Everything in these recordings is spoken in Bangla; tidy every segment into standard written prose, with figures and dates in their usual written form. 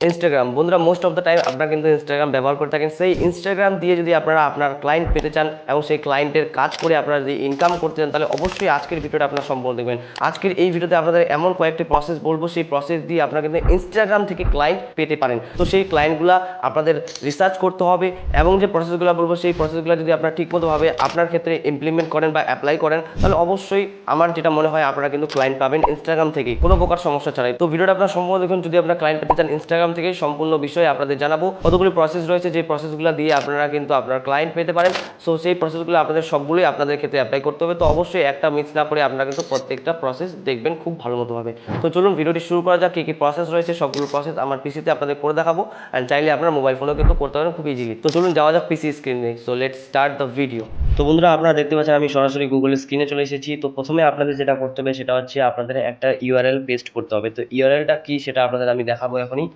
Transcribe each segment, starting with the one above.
ইনস্টাগ্রাম বন্ধুরা, মোস্ট অফ দ্য টাইম আপনারা কিন্তু ইনস্টাগ্রাম ব্যবহার করে থাকেন। সেই ইনস্টাগ্রাম দিয়ে যদি আপনারা আপনার ক্লায়েন্ট পেতে চান এবং সেই ক্লায়েন্টের কাজ করে আপনারা যদি ইনকাম করতে চান, তাহলে অবশ্যই আজকের ভিডিওটা আপনারা সম্পূর্ণ দেখবেন। আজকের এই ভিডিওতে আপনাদের এমন কয়েকটি প্রসেস বলবো, সেই প্রসেস দিয়ে আপনারা কিন্তু ইনস্টাগ্রাম থেকে ক্লায়েন্ট পেতে পারেন। তো সেই ক্লায়েন্টগুলো আপনাদের রিসার্চ করতে হবে এবং যে প্রসেসগুলো বলবো সেই প্রসেসগুলো যদি আপনারা ঠিকমতোভাবে আপনার ক্ষেত্রে ইমপ্লিমেন্ট করেন বা অ্যাপ্লাই করেন, তাহলে অবশ্যই আমার যেটা মনে হয় আপনারা কিন্তু ক্লায়েন্ট পাবেন ইনস্টাগ্রাম থেকে কোনো প্রকার সমস্যা ছাড়াই। তো ভিডিওটা আপনারা সম্পূর্ণ দেখুন। যদি আপনারা ক্লায়েন্ট পেতে চান ইনস্টাগ্রাম থেকে, সম্পূর্ণ বিষয়ে আপনাদের জানাবো। কতগুলি প্রসেস রয়েছে, যে প্রসেসগুলো দিয়ে আপনারা কিন্তু আপনার ক্লায়েন্ট পেতে পারেন। সো সেই প্রসেসগুলো আপনাদের সবগুলোই আপনাদের ক্ষেত্রে অ্যাপ্লাই করতে হবে। তো অবশ্যই একটা মিস না করে আপনারা কিন্তু প্রত্যেকটা প্রসেস দেখবেন খুব ভালো মতোভাবে। তো চলুন ভিডিওটি শুরু করা যাক। কী কী প্রসেস রয়েছে সবগুলো প্রসেস আমার পিসিতে আপনাদের করে দেখাবো, অ্যান্ড চাইলে আপনার মোবাইল ফোনেও কিন্তু করতে পারেন খুব ইজিলি। তো চলুন যাওয়া যাক পিসি স্ক্রিনে। So let's start the video. তো বন্ধুরা, আপনারা দেখতে পাচ্ছেন আমি সরাসরি গুগল স্ক্রিনে চলে এসেছি। তো প্রথমে আপনাদের যেটা করতে হবে সেটা হচ্ছে আপনাদের একটা ইউআরএল পেস্ট করতে হবে। তো ইউআরএলটা কি সেটা আপনাদের আমি দেখাবো এখনই।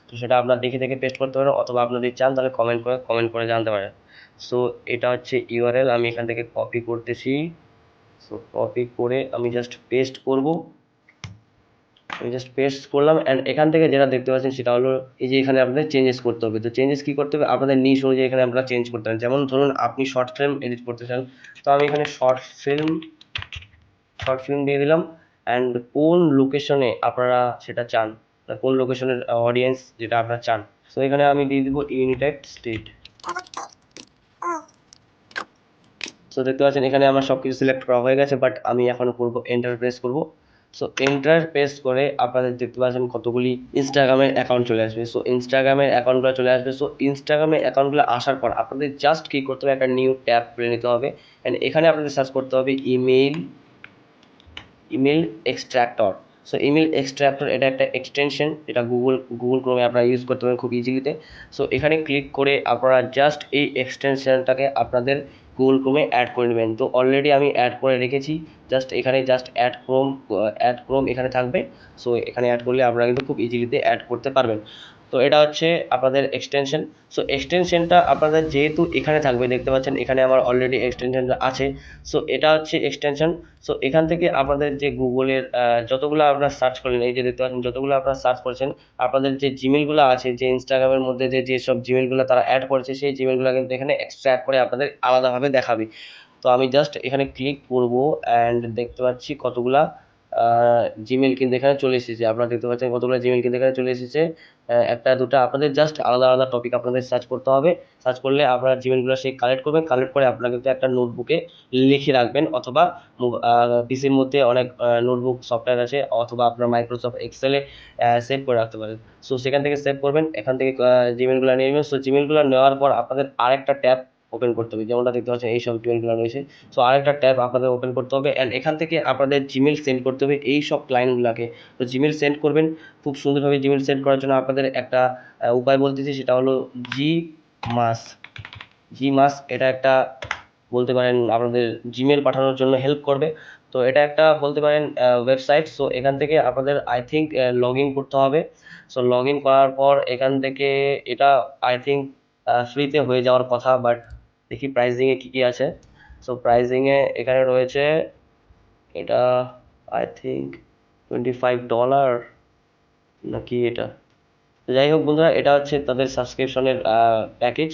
তো সেটা আপনার দেখে দেখে পেস্ট করতে পারেন, অথবা আপনারা যদি চান তাহলে কমেন্ট করে জানতে পারেন। সো এটা হচ্ছে ইউআরএল, আমি এখান থেকে কপি করতেছি। সো কপি করে আমি জাস্ট পেস্ট করব। আমি জাস্ট পেস্ট করলাম, অ্যান্ড এখান থেকে যেটা দেখতে পাচ্ছেন সেটা হলো এই যে এখানে আপনাদের চেঞ্জেস করতে হবে। তো চেঞ্জেস কী করতে হবে, আপনাদের নিশ অনুযায়ী এখানে আপনারা চেঞ্জ করতে পারেন। যেমন ধরুন আপনি শর্ট ফিল্ম এডিট করতে চান, তো আমি এখানে শর্ট ফিল্ম দিয়ে দিলাম। অ্যান্ড কোন লোকেশনে আপনারা সেটা চান, কোন লোকেশনের অডিয়েন্স যেটা আপনারা চান, তো এখানে আমি দিয়ে দিব ইউনাইটেড স্টেট। সো দেখতে পাচ্ছেন এখানে আমার সব কিছু সিলেক্ট করা হয়ে গেছে, বাট আমি এখন করব এন্টার প্রেস করব। সো এন্টার প্রেস করে আপনাদের দেখতে পাচ্ছেন কতগুলি ইনস্টাগ্রামের অ্যাকাউন্ট চলে আসবে। সো ইনস্টাগ্রামের অ্যাকাউন্টগুলো চলে আসবে। সো ইনস্টাগ্রামের অ্যাকাউন্টগুলো আসার পর আপনাদের জাস্ট কী করতে হবে, একটা নিউ ট্যাব খুলে নিতে হবে, অ্যান্ড এখানে আপনাদের সার্চ করতে হবে email extractor. So email extractor এটা একটা এক্সটেনশন, এটা গুগল ক্রোমে আপনারা ইউজ করতে পারেন খুব ইজিলিতে। সো এখানে ক্লিক করে আপনারা জাস্ট এই এক্সটেনশনটাকে আপনাদের গুগল ক্রোমে অ্যাড করে নেবেন। তো অলরেডি আমি অ্যাড করে রেখেছি, জাস্ট এখানে জাস্ট অ্যাড ক্রোম এখানে থাকবে। সো এখানে অ্যাড করলে আপনারা কিন্তু খুব ইজিলিতে অ্যাড করতে পারবেন। তো এটা হচ্ছে আপনাদের এক্সটেনশন। সো এক্সটেনশনটা আপনাদের যেহেতু এখানে থাকবে, দেখতে পাচ্ছেন এখানে আমার অলরেডি এক্সটেনশনটা আছে। সো এটা হচ্ছে এক্সটেনশন। সো এখান থেকে আপনাদের যে গুগলের যতগুলো আপনারা সার্চ করেন, এই যে দেখতে পাচ্ছেন যতগুলো আপনারা সার্চ করেছেন, আপনাদের যে জিমেলগুলো আছে, যে ইনস্টাগ্রামের মধ্যে যেসব জিমেলগুলো তারা অ্যাড করেছে, সেই জিমেলগুলো কিন্তু এখানে এক্সট্র্যাক্ট করে আপনাদের আলাদাভাবে দেখাবে। তো আমি জাস্ট এখানে ক্লিক করব, অ্যান্ড দেখতে পাচ্ছি কতগুলা জিমেল কিন্তু এখানে চলে এসেছে। আপনারা দেখতে পাচ্ছেন কতগুলো জিমেল কিন্তু এখানে চলে এসেছে, একটা দুটো। আপনাদের জাস্ট আলাদা আলাদা টপিক আপনাদের সার্চ করতে হবে। সার্চ করলে আপনারা জিমেলগুলো সেই কালেক্ট করবেন, কালেক্ট করে আপনারা কিন্তু একটা নোটবুকে লিখে রাখবেন, অথবা পিসির মধ্যে অনেক নোটবুক সফটওয়্যার আছে, অথবা আপনার মাইক্রোসফট এক্সেলে সেভ করে রাখতে পারেন। সো সেখান থেকে সেভ করবেন, এখান থেকে জিমেলগুলো নিয়ে নেবেন। সো জিমেলগুলো নেওয়ার পর আপনাদের আরেকটা ট্যাব ওপেন করতে হবে, যেমনটা দেখতে পাচ্ছেন এই সব জিমেলগুলো রয়েছে। সো আরেকটা ট্যাব আপনাদের ওপেন করতে হবে, অ্যান্ড এখান থেকে আপনাদের জিমেল সেন্ড করতে হবে এই সব ক্লায়েন্টগুলোকে। তো জিমেল সেন্ড করবেন, খুব সুন্দরভাবে জিমেল সেন্ড করার জন্য আপনাদের একটা উপায় বলতেছি, সেটা হলো জিমাস। এটা একটা বলতে পারেন আপনাদের জিমেল পাঠানোর জন্য হেল্প করবে। তো এটা একটা বলতে পারেন ওয়েবসাইট। সো এখান থেকে আপনাদের আই থিঙ্ক লগ ইন করতে হবে। সো লগ ইন করার পর এখান থেকে এটা আই থিঙ্ক ফ্রিতে হয়ে যাওয়ার কথা, বাট দেখি প্রাইজিংয়ে কী কী আছে। সো প্রাইজিংয়ে এখানে রয়েছে এটা আই থিঙ্ক $25 নাকি এটা। তো যাই হোক বন্ধুরা, এটা হচ্ছে তাদের সাবস্ক্রিপশনের প্যাকেজ।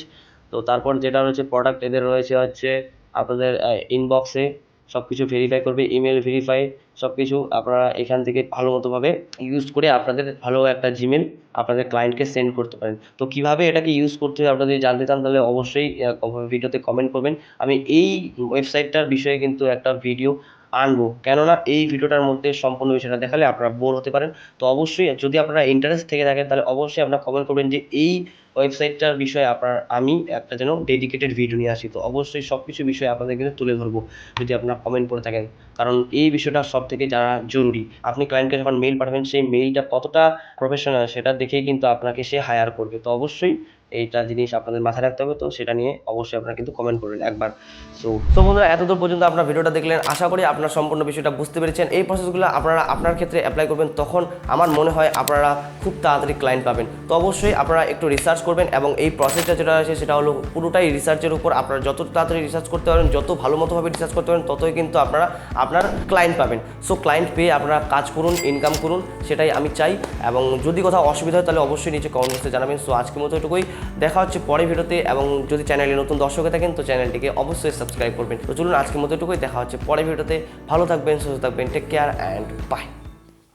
তো তারপর যেটা রয়েছে প্রোডাক্ট, এদের রয়েছে হচ্ছে আপনাদের ইনবক্সে সব কিছু ভেরিফাই করবে, ইমেল ভেরিফাই, সব কিছু আপনারা এখান থেকে ভালো মতোভাবে ইউজ করে আপনাদের ভালো একটা জিমেল আপনাদের ক্লায়েন্টকে সেন্ড করতে পারেন। তো কীভাবে এটাকে ইউজ করতে হবে আপনারা যদি জানতে চান, তাহলে অবশ্যই ভিডিওতে কমেন্ট করবেন। আমি এই ওয়েবসাইটটার বিষয়ে কিন্তু একটা ভিডিও আনবো, কেননা এই ভিডিওটার মধ্যে সম্পূর্ণ বিষয়টা দেখালে আপনারা বোর হতে পারেন। তো অবশ্যই যদি আপনারা ইন্টারেস্ট থেকে থাকেন, তাহলে অবশ্যই আপনারা কমেন্ট করবেন যে এই ওয়েবসাইটটার বিষয়ে আমি একটা যেন ডেডিকেটেড ভিডিও নিয়ে আসি। তো অবশ্যই সব কিছু বিষয়ে আপনাদের কিন্তু তুলে ধরবো যদি আপনারা কমেন্ট করে থাকেন, কারণ এই বিষয়টা সব থেকে জানা জরুরি। আপনি ক্লায়েন্টকে যখন মেইল পাঠাবেন, সেই মেইলটা কতটা প্রফেশনাল সেটা দেখেই কিন্তু আপনাকে সে হায়ার করবে। তো অবশ্যই এইটা জিনিস আপনাদের মাথায় রাখতে হবে। তো সেটা নিয়ে অবশ্যই আপনারা কিন্তু কমেন্ট করবেন একবার। সো বন্ধুরা, এতদূর পর্যন্ত আপনার ভিডিওটা দেখলেন, আশা করি আপনার সম্পূর্ণ বিষয়টা বুঝতে পেরেছেন। এই প্রসেসগুলো আপনারা আপনার ক্ষেত্রে অ্যাপ্লাই করবেন, তখন আমার মনে হয় আপনারা খুব তাড়াতাড়ি ক্লায়েন্ট পাবেন। তো অবশ্যই আপনারা একটু রিসার্চ করবেন, এবং এই প্রসেসটা যেটা আছে সেটা হলো পুরোটাই রিসার্চের উপর। আপনারা যত তাড়াতাড়ি রিসার্চ করতে পারেন, যত ভালো মতোভাবে রিসার্চ করতে পারেন, ততই কিন্তু আপনারা আপনার ক্লায়েন্ট পাবেন। সো ক্লায়েন্ট পেয়ে আপনারা কাজ করুন, ইনকাম করুন, সেটাই আমি চাই। এবং যদি কোথাও অসুবিধা হয় তাহলে অবশ্যই নিচে কমেন্ট বক্সে জানাবেন। সো আজকের মতো এটুকুই, দেখা হচ্ছে পরের ভিডিওতে। এবং যদি চ্যানেলে নতুন দর্শক হয়ে থাকেন তো চ্যানেলটিকে অবশ্যই সাবস্ক্রাইব করবেন। তো চলুন আজকের মতো এটুকুই, দেখা হচ্ছে পরের ভিডিওতে। ভালো থাকবেন, সুস্থ থাকবেন, টেক কেয়ার অ্যান্ড বাই।